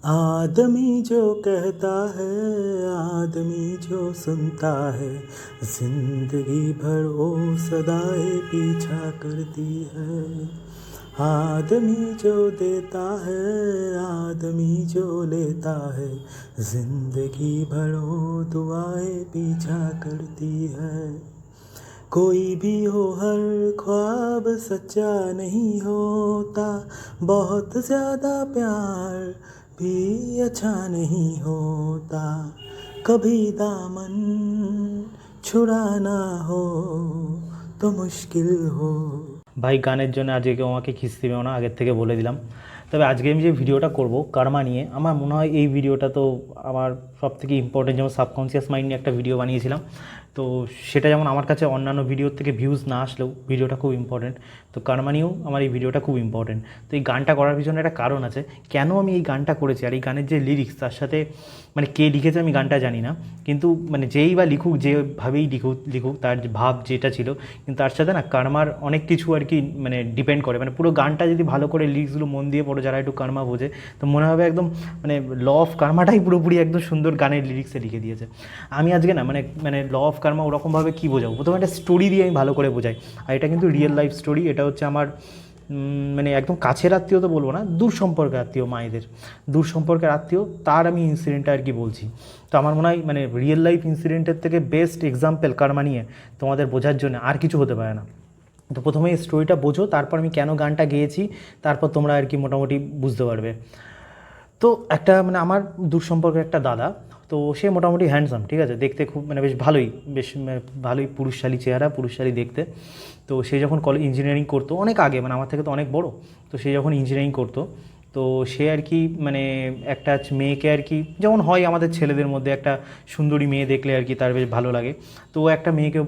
आदमी जो कहता है, आदमी जो सुनता है, जिंदगी भर वो सदाएं पीछा करती है। आदमी जो देता है, आदमी जो लेता है, जिंदगी भर वो दुआएं पीछा करती है। कोई भी हो, हर ख्वाब सच्चा नहीं होता, बहुत ज़्यादा प्यार भी अच्छा नहीं होता। कभी दामन छुड़ाना हो তো মুশকিল হো। ভাই গানের জন্য আজকে কেউ আমাকে খিস্তি পেও না, আগের থেকে বলে দিলাম। তবে আজকে আমি যে ভিডিওটা করব কার্মা নিয়ে, আমার মনে হয় এই ভিডিওটা তো আমার সবথেকে ইম্পর্টেন্ট। যেমন সাবকনসিয়াস মাইন্ড নিয়ে একটা ভিডিও বানিয়েছিলাম, তো সেটা যেমন আমার কাছে অন্যান্য ভিডিওর থেকে ভিউজ না আসলেও ভিডিওটা খুব ইম্পর্টেন্ট, তো কার্মা নিয়েও আমার এই ভিডিওটা খুব ইম্পর্টেন্ট। তো এই গানটা করার পিছনে একটা কারণ আছে, কেন আমি এই গানটা করেছি। আর এই গানের যে লিরিক্স, তার সাথে মানে কে লিখেছে আমি গানটা জানি না, কিন্তু মানে যেই বা লিখুক, যেভাবেই লিখুক তার ভাব যেটা ছিল, কিন্তু তার সাথে না কার্মার অনেক কিছু আর কি মানে ডিপেন্ড করে। মানে পুরো গানটা যদি ভালো করে লিরিক্সগুলো মন দিয়ে পড়ো, যারা একটু কার্মা বোঝে, তো মনে হবে একদম মানে ল অফ কার্মাটাই পুরোপুরি একদম সুন্দর গানের লিরিক্সে লিখে দিয়েছে। আমি আজকে না মানে মানে ল অফ কার্মা ওরকমভাবে কী বোঝাবো, প্রথমে একটা স্টোরি দিয়ে আমি ভালো করে বোঝাই। আর এটা কিন্তু রিয়েল লাইফ স্টোরি। এটা হচ্ছে আমার মানে একদম কাছের আত্মীয় তো বলবো না, দূর সম্পর্কের আত্মীয়, মায়েদের দূর সম্পর্কের আত্মীয়, তার আমি ইনসিডেন্টটা আর কি বলছি। তো আমার মনে হয় মানে রিয়েল লাইফ ইনসিডেন্টের থেকে বেস্ট এক্সাম্পল কার্মা নিয়ে তোমাদের বোঝার জন্য আর কিছু হতে পারে না। তো প্রথমে এই স্টোরিটা বোঝো, তারপর আমি কেন গানটা গেয়েছি, তারপর তোমরা আর কি মোটামুটি বুঝতে পারবে। তো একটা মানে আমার দূর সম্পর্কের একটা দাদা, তো সে মোটামুটি হ্যান্ডসাম, ঠিক আছে, দেখতে খুব মানে বেশ ভালোই পুরুষশালী চেহারা, পুরুষশালী দেখতে। তো সে যখন ইঞ্জিনিয়ারিং করতো অনেক আগে, মানে আমার থেকে তো অনেক বড়, তো সে যখন ইঞ্জিনিয়ারিং করতো, তো সে আর কি মানে একটা মেয়েকে আর কি, যেমন হয় আমাদের ছেলেদের মধ্যে একটা সুন্দরী মেয়ে দেখলে আর কি তার বেশ ভালো লাগে, তো ও একটা মেয়েকে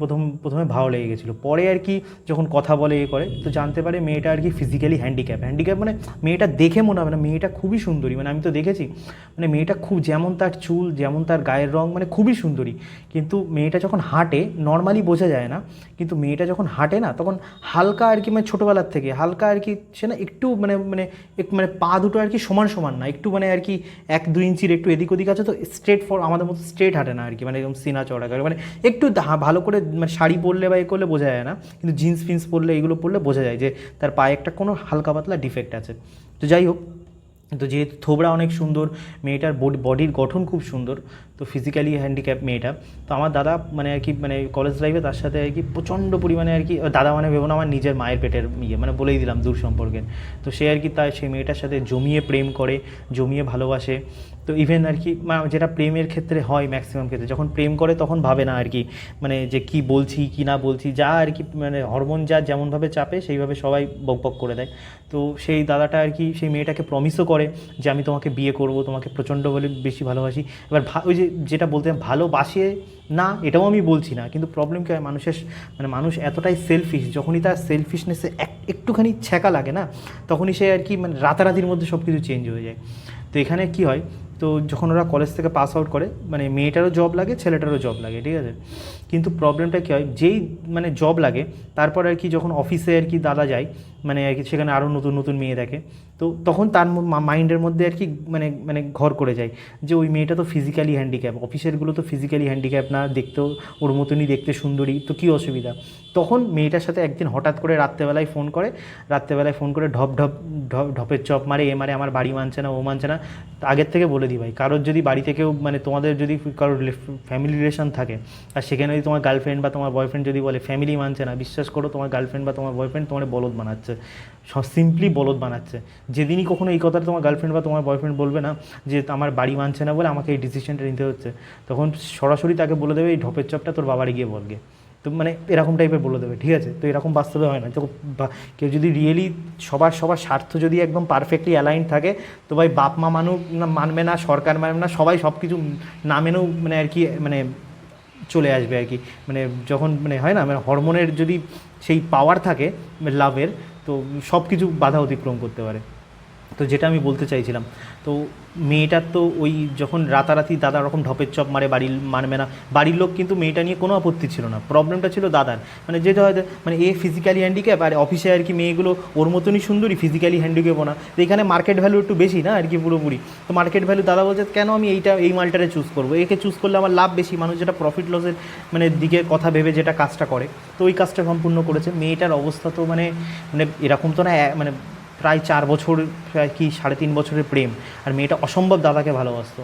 প্রথমে ভালো লেগে গেছিলো। পরে আর কি যখন কথা বলে করে, তো জানতে পারে মেয়েটা আর কি ফিজিক্যালি হ্যান্ডিক্যাপ মানে মেয়েটা দেখে মনে হবে না মেয়েটা খুবই সুন্দরী, মানে আমি তো দেখেছি, মানে মেয়েটা খুব, যেমন তার চুল, যেমন তার গায়ের রং, মানে খুবই সুন্দরী। কিন্তু মেয়েটা যখন হাঁটে নর্মালি বোঝা যায় না, কিন্তু মেয়েটা যখন হাঁটে না, তখন হালকা আর কি মানে ছোটোবেলার থেকে হালকা আর কি সে না একটু মানে মানে মানে পা দুটো আর কি সমান না, একটু মানে আর কি 1-2 ইঞ্চির একটু এদিক ওদিক আছে, তো স্ট্রেট আমাদের মতো স্ট্রেট হাঁটে না আর কি, মানে একদম সিনা চড়া করে, মানে একটু ভালো করে মানে শাড়ি পরলে বা এ করলে বোঝা যায় না, কিন্তু জিন্স ফিন্স পরলে, এগুলো পরলে বোঝা যায় যে তার পায়ে একটা কোনো হালকা পাতলা ডিফেক্ট আছে। তো যাই হোক, তো যেহেতু থোবড়া অনেক সুন্দর, মেয়েটার বডির গঠন খুব সুন্দর, তো ফিজিক্যালি হ্যান্ডিক্যাপ মেয়েটা। তো আমার দাদা মানে আর কি মানে কলেজ লাইফে তার সাথে আর কি প্রচণ্ড পরিমাণে আর কি, দাদা মানে ভেবো না আমার নিজের মায়ের পেটের মানে বলেই দিলাম দূর সম্পর্কের। তো সে আর কি তাই সেই মেয়েটার সাথে জমিয়ে প্রেম করে, জমিয়ে ভালোবাসে। তো ইভেন আর কি যেটা প্রেমের ক্ষেত্রে হয় ম্যাক্সিমাম ক্ষেত্রে, যখন প্রেম করে তখন ভাবে না আর কি মানে যে কি বলছি কি না বলছি, যা আর কি মানে হরমোন যা যেমনভাবে চাপে সেইভাবে সবাই বকবক করে দেয়। তো সেই দাদাটা আর কি সেই মেয়েটাকে প্রমিসও করে যে আমি তোমাকে বিয়ে করব, তোমাকে প্রচণ্ড বলে বেশি ভালোবাসি। এবার ওই যেটা বলতে ভালোবাসে না, এটাও আমি বলছি না, কিন্তু প্রবলেম কী হয়, মানুষ এতটাই সেলফিশ, যখনই তার সেলফিশনেসে একটুখানি ছ্যাঁকা লাগে না, তখনই সে আর কি মানে রাতারাতির মধ্যে সব কিছু চেঞ্জ হয়ে যায়। তো এখানে কী হয়, তো যখন ওরা কলেজ থেকে পাস আউট করে, মানে মেয়েটারও জব লাগে, ছেলেটারও জব লাগে, ঠিক আছে, কিন্তু প্রবলেমটা কী হয়, যেই মানে জব লাগে তারপর আর কি যখন অফিসে আর কি দাদা যায়, মানে আর কি সেখানে আরও নতুন নতুন মেয়ে দেখে, তো তখন তার মাইন্ডের মধ্যে আর কি মানে মানে ঘর করে যায় যে ওই মেয়েটা তো ফিজিক্যালি হ্যান্ডিক্যাপ, অফিসেরগুলো তো ফিজিক্যালি হ্যান্ডিক্যাপ না, দেখতেও ওর মতনই দেখতে সুন্দরী, তো কী অসুবিধা। তখন মেয়েটার সাথে একদিন হঠাৎ করে রাত্রেবেলায় ফোন করে ঢপের চপ মারে, এ মারে, আমার বাড়ি মানছে না, ও মানছে না। আগের থেকে বলে দিই ভাই, কারোর যদি বাড়ি থেকেও মানে তোমাদের যদি কারোর ফ্যামিলি রিলেশন থাকে, আর সেখানে যদি তোমার গার্লফ্রেন্ড বা তোমার বয়ফ্রেন্ড যদি বলে ফ্যামিলি মানছে না, বিশ্বাস করো তোমার গার্লফ্রেন্ড বা তোমার বয়ফ্রেন্ড তোমার বলদ বানাচ্ছে, সিম্পলি বলদ বানাচ্ছে। যেদিনই কখনো এই কথাটা তোমার গার্লফ্রেন্ড বা তোমার বয়ফ্রেন্ড বলবে না যে আমার বাড়ি মানছে না বলে আমাকে এই ডিসিশনটা নিতে হচ্ছে, তখন সরাসরি তাকে বলে দেবে এই ঢপের চপটা তোর বাবারে গিয়ে বলগে। তো মানে এরকম টাইপের বলে দেবে, ঠিক আছে। তো এরকম বাস্তবে হয় না। তো কেউ যদি রিয়েলি সবার স্বার্থ যদি একদম পারফেক্টলি অ্যালাইন থাকে, তো ভাই বাপ মা মানবে না, সরকার মানবে না, সবাই সব কিছু না মেনেও মানে আর কি মানে চলে আসবে আর কি। মানে যখন মানে হয় না মানে হরমোনের যদি সেই পাওয়ার থাকে লাভের, তো সব কিছু বাধা অতিক্রম করতে পারে। তো যেটা আমি বলতে চাইছিলাম, তো মেয়েটার তো ওই যখন রাতারাতি দাদা ওরকম ঢপের চপ মারে, বাড়ির মানবে না, বাড়ির লোক কিন্তু মেয়েটা নিয়ে কোনো আপত্তি ছিল না, প্রবলেমটা ছিল দাদার, মানে যেটা হয়তো মানে এ ফিজিক্যালি হ্যান্ডিক্যাপ, আর অফিসে আর কি মেয়েগুলো ওর মতনই সুন্দরী, ফিজিক্যালি হ্যান্ডিক্যাপও না, তো এখানে মার্কেট ভ্যালু একটু বেশি না আর কি পুরোপুরি। তো মার্কেট ভ্যালু দাদা বলছে কেন আমি এই মালটারে চুজ করবো, একে চুজ করলে আমার লাভ বেশি, মানুষ যেটা প্রফিট লসের মানে দিকের কথা ভেবে যেটা কাজটা করে, তো ওই কাজটা সম্পূর্ণ করেছে। মেয়েটার অবস্থা তো মানে মানে এরকম তো না, মানে প্রায় 4 বছর, প্রায় কি 3.5 বছরের প্রেম, আর মেয়েটা অসম্ভব দাদাকে ভালোবাসতো।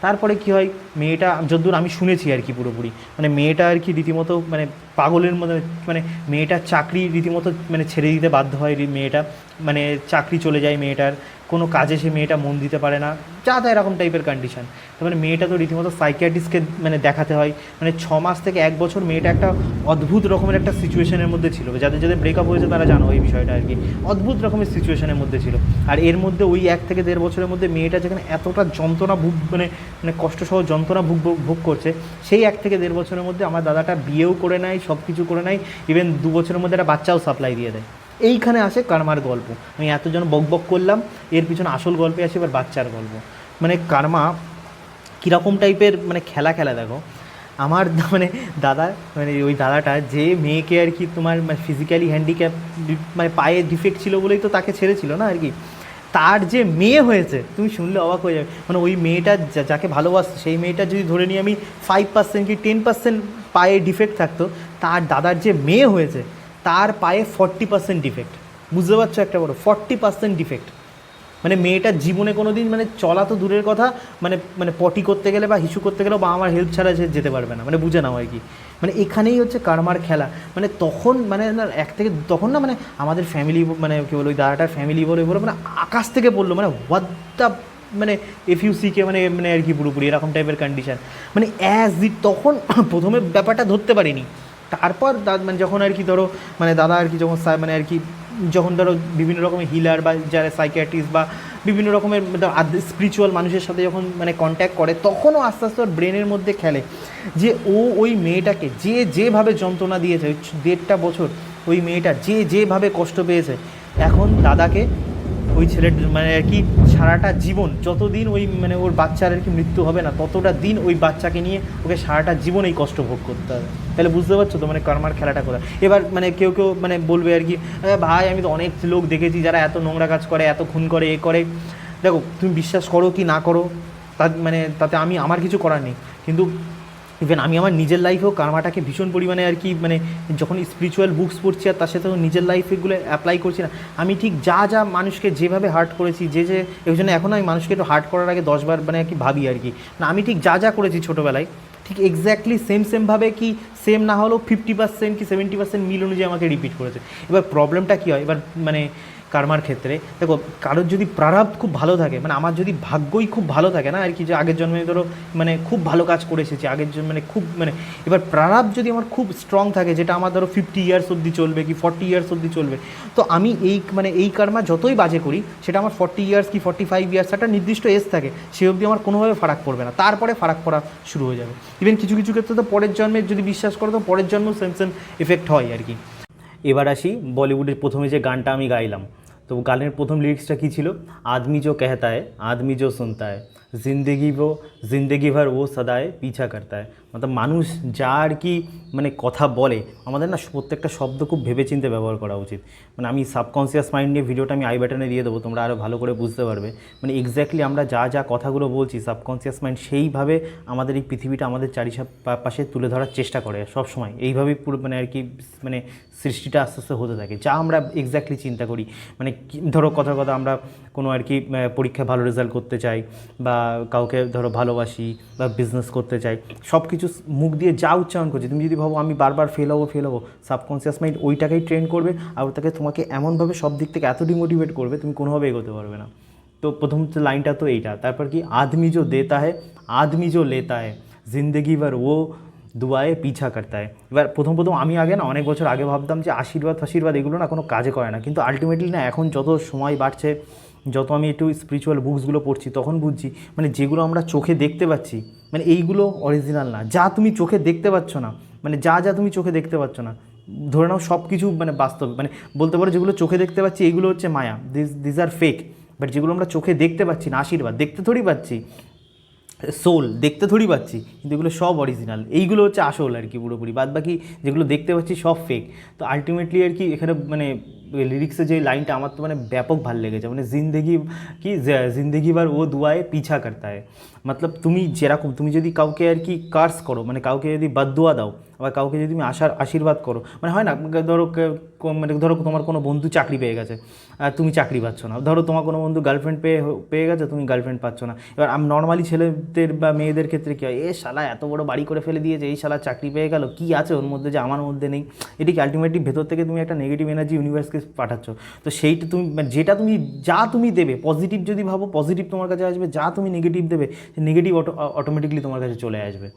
তারপরে কি হয়, মেয়েটা যতদূর আমি শুনেছি আর কি পুরোপুরি, মানে মেয়েটা আর কি রীতিমতো মানে পাগলের মধ্যে, মানে মেয়েটার চাকরি রীতিমতো মানে ছেড়ে দিতে বাধ্য হয় মেয়েটা, মানে চাকরি চলে যায় মেয়েটার, কোনো কাজে সে মেয়েটা মন দিতে পারে না, যা তা এরকম টাইপের কন্ডিশন। তার মানে মেয়েটা তো রীতিমতো সাইকিয়াট্রিস্টকে মানে দেখাতে হয়, মানে 6 মাস থেকে 1 বছর মেয়েটা একটা অদ্ভুত রকমের একটা সিচুয়েশনের মধ্যে ছিল, যাদের যাদের ব্রেকআপ হয়েছে তারা জানো এই বিষয়টা আর কি, অদ্ভুত রকমের সিচুয়েশনের মধ্যে ছিল। আর এর মধ্যে ওই 1 থেকে 1.5 বছরের মধ্যে মেয়েটা যেখানে এতটা যন্ত্রণা মানে মানে কষ্টসহ যন্ত্রণা ভোগ করছে, সেই 1 থেকে 1.5 বছরের মধ্যে আমার দাদাটা বিয়েও করে নেয়, সব কিছু করে নেয়, ইভেন 2 বছরের মধ্যে একটা বাচ্চাও সাপ্লাই দিয়ে দেয়। এইখানে আসে কার্মার গল্প। আমি এতজন বক করলাম, এর পিছনে আসল গল্পে আসে এবার বাচ্চার গল্প। মানে কার্মা কীরকম টাইপের মানে খেলা দেখো, আমার মানে দাদা, মানে ওই দাদাটা যে মেয়েকে আর কি তোমার মানে ফিজিক্যালি হ্যান্ডিক্যাপ, মানে পায়ে ডিফেক্ট ছিল বলেই তো তাকে ছেড়েছিল না আর কি, তার যে মেয়ে হয়েছে তুমি শুনলে অবাক হয়ে যাবে। মানে ওই মেয়েটা যাকে ভালোবাসতো, সেই মেয়েটা যদি ধরে নিই আমি 5% কি 10% পায়ে ডিফেক্ট থাকতো, তার দাদার যে মেয়ে হয়েছে তার পায়ে 40% ডিফেক্ট। বুঝতে পারছো একটা বড় 40% ডিফেক্ট। মানে মেয়েটার জীবনে কোনো দিন মানে চলা তো দূরের কথা, মানে মানে পটি করতে গেলে বা হিসু করতে গেলেও বা আমার হেল্প ছাড়া সে যেতে পারবে না, মানে বুঝে নাও আর কি। মানে এখানেই হচ্ছে কার্মার খেলা। মানে তখন মানে না তখন না মানে আমাদের ফ্যামিলি, মানে কী বলো ওই দাদাটার ফ্যামিলি বলে মানে আকাশ থেকে পড়লো, মানে হোয়াট দ্য মানে এফইউসিকে মানে মানে আর কি পুরোপুরি এরকম টাইপের কন্ডিশান। মানে তখন প্রথমে ব্যাপারটা ধরতে পারিনি, তারপর মানে যখন আর কি ধরো মানে দাদা আর কি যখন মানে আর কি যখন ধরো বিভিন্ন রকমের হিলার বা যারা সাইকিয়াট্রিস্ট বা বিভিন্ন রকমের স্পিরিচুয়াল মানুষের সাথে যখন মানে কন্ট্যাক্ট করে, তখনও আস্তে আস্তে ওর ব্রেনের মধ্যে খেলে যে ওই মেয়েটাকে যেভাবে যন্ত্রণা দিয়েছে, ওই 1.5 বছর ওই মেয়েটা যেভাবে কষ্ট পেয়েছে, এখন দাদাকে ওই ছেলের মানে আর কি সারাটা জীবন, যতদিন ওই মানে ওর বাচ্চার আর কি মৃত্যু হবে না, ততটা দিন ওই বাচ্চাকে নিয়ে ওকে সারাটা জীবন এই কষ্ট ভোগ করতে হবে। তাহলে বুঝতে পারছো তো মানে কর্মার খেলাটা কোথায়। এবার মানে কেউ মানে বলবে আর কি, ভাই আমি তো অনেক লোক দেখেছি যারা এত নোংরা কাজ করে, এত খুন করে, এ করে। দেখো তুমি বিশ্বাস করো কি না করো, মানে তাতে আমার কিছু করার নেই, কিন্তু ইভেন আমি আমার নিজের লাইফেও কার্মাটাকে ভীষণ পরিমাণে আর কি মানে যখন স্পিরিচুয়াল বুকস পড়ছি আর তার সাথেও নিজের লাইফেগুলো অ্যাপ্লাই করছি না, আমি ঠিক যা মানুষকে যেভাবে হার্ট করেছি, এই জন্য এখন আমি মানুষকে একটু হার্ট করার আগে 10 বার মানে আর কি ভাবি আর কি, না আমি ঠিক যা করেছি ছোটোবেলায় ঠিক এক্স্যাক্টলি সেমভাবে কি সেম না হলেও 50% কি 70% মিল অনুযায়ী আমাকে রিপিট করেছে। এবার প্রবলেমটা কী হয় এবার মানে কার্মার ক্ষেত্রে, দেখো কারোর যদি প্রারব্ধ খুব ভালো থাকে, মানে আমার যদি ভাগ্যই খুব ভালো থাকে না আর কি, যে আগের জন্মে ধরো মানে খুব ভালো কাজ করে এসেছি আগের জন্য, মানে খুব মানে এবার প্রারব্ধ যদি আমার খুব স্ট্রং থাকে, যেটা আমার ধরো 50 ইয়ার্স অবধি চলবে কি 40 ইয়ার্স অবধি চলবে, তো আমি এই কার্মা যতই বাজে করি সেটা আমার 40 ইয়ার্স কি 45 ইয়ার্স একটা নির্দিষ্ট এজ থাকে, সে অবধি আমার কোনোভাবে ফারাক পড়বে না, তারপরে ফারাক পড়া শুরু হয়ে যাবে। ইভেন কিছু ক্ষেত্রে তো পরের জন্মে যদি বিশ্বাস করো তো পরের জন্মেও সেম এফেক্ট হয় আর কি। এবার আসি বলিউডের প্রথমে যে গানটা আমি গাইলাম, তো গানের প্রথম লিরিক্সটা কী ছিল, আদমি जो कहता है आदमी जो सुनता है जिंदगी भर वो सदाए पीछा करता है। मतलब মানুষ যা আর কি মানে কথা বলে, আমাদের না প্রত্যেকটা শব্দ খুব ভেবেচিন্তে ব্যবহার করা উচিত। মানে আমি সাবকনসিয়াস মাইন্ড নিয়ে ভিডিওটা আমি আই বাটনে দিয়ে দেবো, তোমরা আরও ভালো করে বুঝতে পারবে। মানে এক্স্যাক্টলি আমরা যা কথাগুলো বলছি, সাবকনসিয়াস মাইন্ড সেইভাবে আমাদের এই পৃথিবীটা আমাদের চারিপাশে তুলে ধরার চেষ্টা করে সব সময়। এইভাবেই পুরো মানে আর কি মানে সৃষ্টিটা আস্তে আস্তে হতে থাকে, যা আমরা এক্স্যাক্টলি চিন্তা করি। মানে ধরো কথা আমরা কোনো আর কি পরীক্ষায় ভালো রেজাল্ট করতে চাই, বা কাউকে ধরো ভালোবাসি, বা বিজনেস করতে চাই, সব কিছু মুখ দিয়ে যা উচ্চারণ করছি, তুমি যদি ভাবো আমি বারবার ফেল হবো, সাবকনসিয়াস মাইন্ড ওইটাকেই ট্রেন করবে, আর ওটাকে তোমাকে এমনভাবে সব দিক থেকে এত ডিমোটিভেট করবে তুমি কোনোভাবে এগোতে পারবে না। তো প্রথম লাইনটা তো এইটা। তারপর কি, আদমি जो देता है आदमी जो लेता है जिंदगी भर वो দুয়ায়ে পিছা করতে হয়। এবার প্রথম আমি আগে না অনেক বছর আগে ভাবতাম যে আশীর্বাদ এগুলো না কোনো কাজে করে না, কিন্তু আলটিমেটলি না এখন যত সময় বাড়ছে, যত আমি একটু স্পিরিচুয়াল বুকসগুলো পড়ছি, তখন বুঝছি মানে যেগুলো আমরা চোখে দেখতে পাচ্ছি মানে এইগুলো অরিজিনাল না। যা তুমি চোখে দেখতে পাচ্ছ না, মানে যা তুমি চোখে দেখতে পাচ্ছ না, ধরে নাও সব কিছু মানে বাস্তব, মানে বলতে পারো যেগুলো চোখে দেখতে পাচ্ছি এইগুলো হচ্ছে মায়া, দিস আর ফেক। বাট যেগুলো আমরা চোখে দেখতে পাচ্ছি না, আশীর্বাদ দেখতে থোড়ি পাচ্ছি, সোল দেখতে থোড়ি পাচ্ছি, কিন্তু এগুলো সব অরিজিনাল, এইগুলো হচ্ছে আসল আর কি পুরোপুরি। বাদ বাকি যেগুলো দেখতে পাচ্ছি সব ফেক। তো আলটিমেটলি আর কি এখানে মানে লিরিক্সের যে লাইনটা আমার তো মানে ব্যাপক ভালো লেগেছে, মানে জিন্দেগি বার ও দুয়ায়ে পিছা করতা है। মতলব তুমি যেরকম, তুমি যদি কাউকে আর কি কার্স করো, মানে কাউকে যদি বদদুয়া দাও, আবার কাউকে যদি তুমি আশীর্বাদ করো, মানে হয় না, ধরো মানে ধরো তোমার কোনো বন্ধু চাকরি পেয়ে গেছে, আর তুমি চাকরি পাচ্ছ না, ধরো তোমার কোনো বন্ধু গার্লফ্রেন্ড পেয়ে গেছে, তুমি গার্লফ্রেন্ড পাচ্ছ না। এবার নর্মালি ছেলেদের বা মেয়েদের ক্ষেত্রে কী হয়, এ শালা এত বড় বাড়ি করে ফেলে দিয়েছে, এই শালা চাকরি পেয়ে গেল, কী আছে ওর মধ্যে যে আমার মধ্যে নেই। এটিকে আলটিমেটলি ভেতর থেকে তুমি একটা নেগেটিভ এনার্জি ইউনিভার্সকে পাঠাচ্ছ। তো সেইটা তুমি মানে যেটা তুমি যা তুমি দেবে, পজিটিভ যদি ভাবো পজিটিভ তোমার কাছে আসবে, যা তুমি নেগেটিভ দেবে নেগেটিভ অটোমেটিকলি তোমার কাছে চলে আসবে।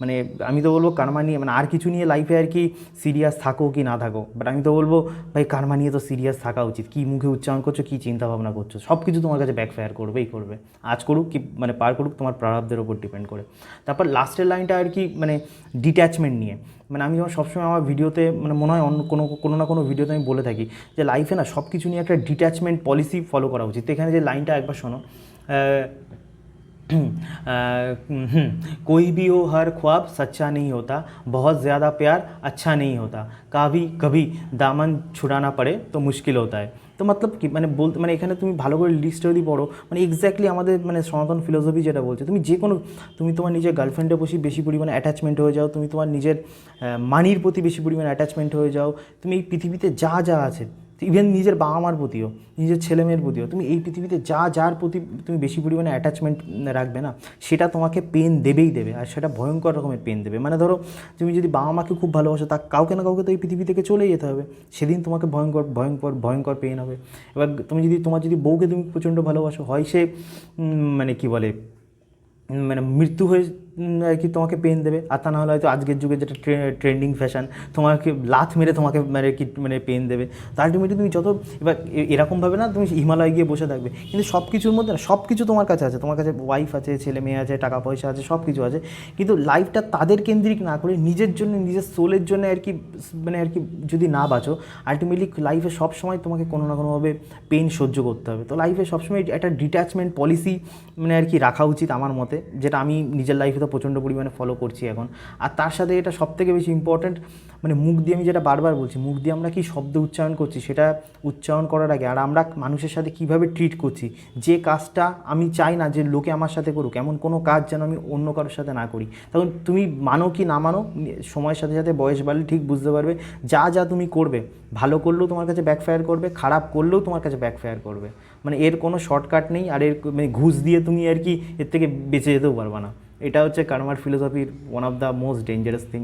মানে আমি তো বলবো কার্মা নিয়ে, মানে আর কিছু নিয়ে লাইফে আর কি সিরিয়াস থাকো কি না থাকো, বাট আমি তো বলবো ভাই কার্মা নিয়ে তো সিরিয়াস থাকা উচিত। কী মুখে উচ্চারণ করছো, কী চিন্তা ভাবনা করছো, সব কিছু তোমার কাছে ব্যাকফায়ার করবেই করবে। আজ করুক কি মানে পার করুক, তোমার প্রারব্ধের ওপর ডিপেন্ড করে। তারপর লাস্টের লাইনটা আর কি মানে ডিট্যাচমেন্ট নিয়ে, মানে আমি যেমন সবসময় আমার ভিডিওতে মানে মনে হয় অন্য কোনো না কোনো ভিডিওতে আমি বলে থাকি যে লাইফে না সব কিছু নিয়ে একটা ডিট্যাচমেন্ট পলিসি ফলো করা উচিত। তো এখানে যে লাইনটা একবার শোনো, कोई भी हो हर ख्वाब सच्चा नहीं होता, बहुत ज़्यादा प्यार अच्छा नहीं होता, कभी कभी दामन छुड़ाना पड़े तो मुश्किल होता है। তো মতলব কি মানে বলতে, মানে এখানে তুমি ভালো করে লিস্টটা যদি পড়ো, মানে এক্স্যাক্টলি আমাদের মানে সনাতন ফিলোসফি যেটা বলছে, তুমি যে কোনো, তুমি তোমার নিজের গার্লফ্রেন্ডের প্রতি বেশি পরিমাণে অ্যাটাচমেন্ট হয়ে যাও, তুমি তোমার নিজের মানির প্রতি বেশি পরিমাণে অ্যাটাচমেন্ট হয়ে যাও, তুমি এই পৃথিবীতে যা যা আছে, ইভেন নিজের বাবা মার প্রতিও, নিজের ছেলেমেয়ের প্রতিও, তুমি এই পৃথিবীতে যার প্রতি তুমি বেশি পরিমাণে অ্যাটাচমেন্ট রাখবে না, সেটা তোমাকে পেন দেবেই দেবে, আর সেটা ভয়ঙ্কর রকমের পেন দেবে। মানে ধরো তুমি যদি বাবা মাকে খুব ভালোবাসো, তা কাউকে না কাউকে তো এই পৃথিবী থেকে চলে যেতে হবে, সেদিন তোমাকে ভয়ঙ্কর ভয়ঙ্কর ভয়ঙ্কর পেন হবে। এবার তুমি যদি তোমার যদি বউকে তুমি প্রচণ্ড ভালোবাসো, হয় সে মানে কী বলে মানে মৃত্যু হয়ে আর কি তোমাকে পেন দেবে, আর তা না হলে হয়তো আজকের যুগে যেটা ট্রেন্ডিং ফ্যাশন, তোমাকে লাথ মেরে তোমাকে মানে কি মানে পেন দেবে। তো আলটিমেটলি তুমি যত এবার এরকমভাবে না তুমি হিমালয় গিয়ে বসে থাকবে, কিন্তু সব কিছুর মধ্যে না সব কিছু তোমার কাছে আছে, তোমার কাছে ওয়াইফ আছে, ছেলে মেয়ে আছে, টাকা পয়সা আছে, সব কিছু আছে, কিন্তু লাইফটা তাদের কেন্দ্রিক না করে নিজের জন্য, নিজের সোলের জন্য আর কি মানে আর কি যদি না বাঁচো, আলটিমেটলি লাইফে সব সময় তোমাকে কোনো না কোনোভাবে পেন সহ্য করতে হবে। তো লাইফে সবসময় একটা ডিট্যাচমেন্ট পলিসি মানে আর কি রাখা উচিত আমার মতে, যেটা আমি নিজের লাইফে তো প্রচণ্ড পরিমাণে ফলো করছি এখন। আর তার সাথে এটা সবথেকে বেশি ইম্পর্ট্যান্ট, মানে মুখ দিয়ে আমি যেটা বারবার বলছি, মুখ দিয়ে আমরা কি শব্দ উচ্চারণ করছি, সেটা উচ্চারণ করার আগে আর আমরা মানুষের সাথে কীভাবে ট্রিট করছি, যে কাজটা আমি চাই না যে লোকে আমার সাথে করুক, এমন কোনো কাজ যেন আমি অন্য কারোর সাথে না করি। তখন তুমি মানো কি না মানো, সময়ের সাথে সাথে বয়স বাড়লে ঠিক বুঝতে পারবে, যা যা তুমি করবে, ভালো করলেও তোমার কাছে ব্যাকফায়ার করবে, খারাপ করলেও তোমার কাছে ব্যাকফায়ার করবে। মানে এর কোনো শর্টকাট নেই, আর এর মানে ঘুষ দিয়ে তুমি আর কি এর থেকে বেঁচে যেতেও পারবে না। এটা হচ্ছে কার্মার ফিলোসফির one of the most dangerous thing.